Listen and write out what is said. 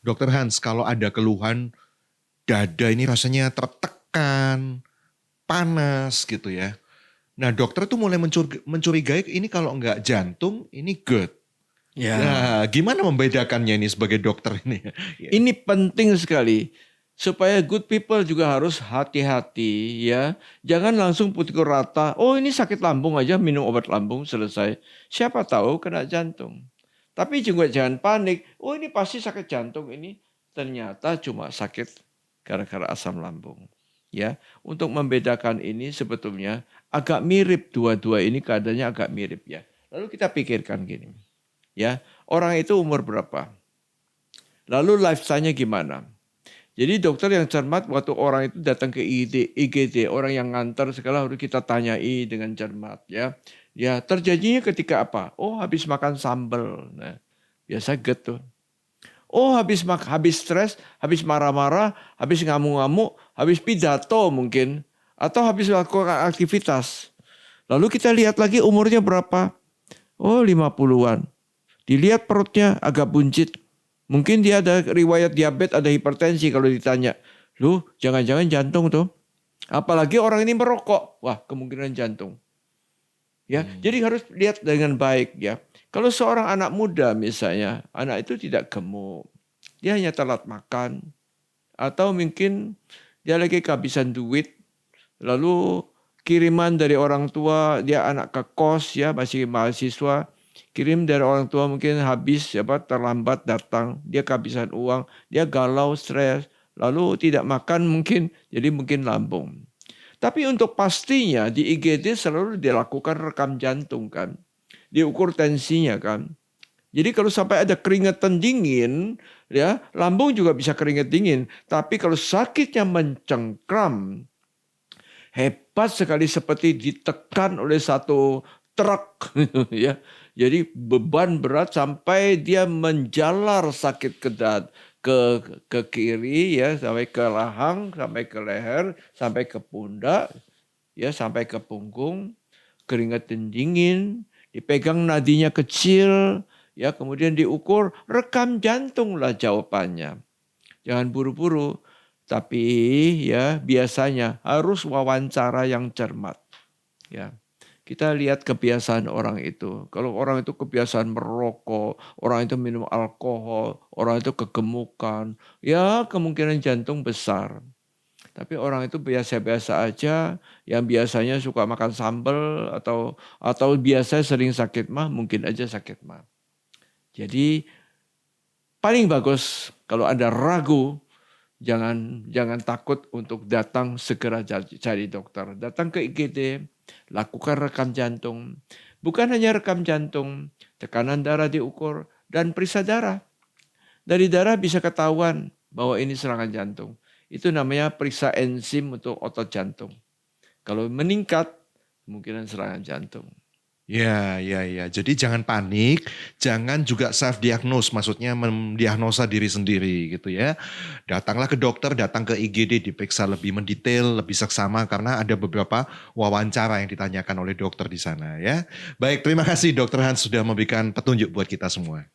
Dokter Hans, kalau ada keluhan dada ini rasanya tertekan, panas gitu ya. Nah dokter tuh mulai mencurigai ini kalau nggak jantung, ini GERD. Ya, Nah gimana membedakannya ini sebagai dokter ini? Ya. ini penting sekali. Supaya good people juga harus hati-hati ya. Jangan langsung pukul rata, oh ini sakit lambung aja minum obat lambung selesai. Siapa tahu kena jantung. Tapi juga jangan panik, oh ini pasti sakit jantung ini. Ternyata cuma sakit gara-gara asam lambung. Ya, untuk membedakan ini sebetulnya agak mirip dua-dua ini keadaannya agak mirip ya. Lalu kita pikirkan gini, ya orang itu umur berapa? Lalu lifestyle-nya gimana? Jadi dokter yang cermat waktu orang itu datang ke IGD, orang yang nganter segala harus kita tanyai dengan cermat ya. Ya terjadinya ketika apa? Oh habis makan sambal. Nah, biasa gitu. Oh habis stres, habis marah-marah, habis ngamuk-ngamuk, habis pidato mungkin. Atau habis melakukan aktivitas. Lalu kita lihat lagi umurnya berapa? Oh 50-an. Dilihat perutnya agak buncit. Mungkin dia ada riwayat diabetes, ada hipertensi kalau ditanya. Loh, jangan-jangan jantung tuh. Apalagi orang ini merokok. Wah, kemungkinan jantung. Ya, jadi harus lihat dengan baik ya. Kalau seorang anak muda misalnya, anak itu tidak gemuk. Dia hanya telat makan atau mungkin dia lagi kehabisan duit. Lalu kiriman dari orang tua, dia anak ke kos ya, masih mahasiswa. Kirim dari orang tua mungkin habis, terlambat datang, dia kehabisan uang, dia galau, stres, lalu tidak makan mungkin, jadi mungkin lambung. Tapi untuk pastinya di IGD selalu dilakukan rekam jantung kan, diukur tensinya kan. Jadi kalau sampai ada keringetan dingin, ya lambung juga bisa keringet dingin. Tapi kalau sakitnya mencengkram, hebat sekali seperti ditekan oleh satu truk, ya. Jadi beban berat sampai dia menjalar sakit ke kiri ya, sampai ke rahang, sampai ke leher, sampai ke pundak, ya sampai ke punggung, keringetan dingin, dipegang nadinya kecil, ya kemudian diukur, rekam jantung lah jawabannya. Jangan buru-buru, tapi ya biasanya harus wawancara yang cermat. Ya. Kita lihat kebiasaan orang itu. Kalau orang itu kebiasaan merokok, orang itu minum alkohol, orang itu kegemukan, ya kemungkinan jantung besar. Tapi orang itu biasa-biasa aja, yang biasanya suka makan sambal atau biasa sering sakit mah, mungkin aja sakit mah. Jadi paling bagus kalau ada ragu, jangan takut untuk datang segera cari dokter. Datang ke IGD, lakukan rekam jantung. Bukan hanya rekam jantung, tekanan darah diukur, dan periksa darah. Dari darah bisa ketahuan bahwa ini serangan jantung. Itu namanya periksa enzim untuk otot jantung. Kalau meningkat, kemungkinan serangan jantung. Ya, ya, ya. Jadi jangan panik, jangan juga self-diagnose, maksudnya mendiagnosa diri sendiri gitu ya. Datanglah ke dokter, datang ke IGD, diperiksa lebih mendetail, lebih seksama karena ada beberapa wawancara yang ditanyakan oleh dokter di sana ya. Baik, terima kasih Dokter Hans sudah memberikan petunjuk buat kita semua.